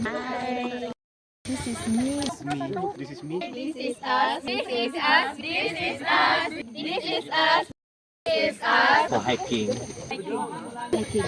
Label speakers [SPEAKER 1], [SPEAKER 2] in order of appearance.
[SPEAKER 1] Hi. This is me.
[SPEAKER 2] This is me.
[SPEAKER 3] This is us. This is us. This is us. This is us. This is us.
[SPEAKER 2] For hiking.
[SPEAKER 1] Hiking.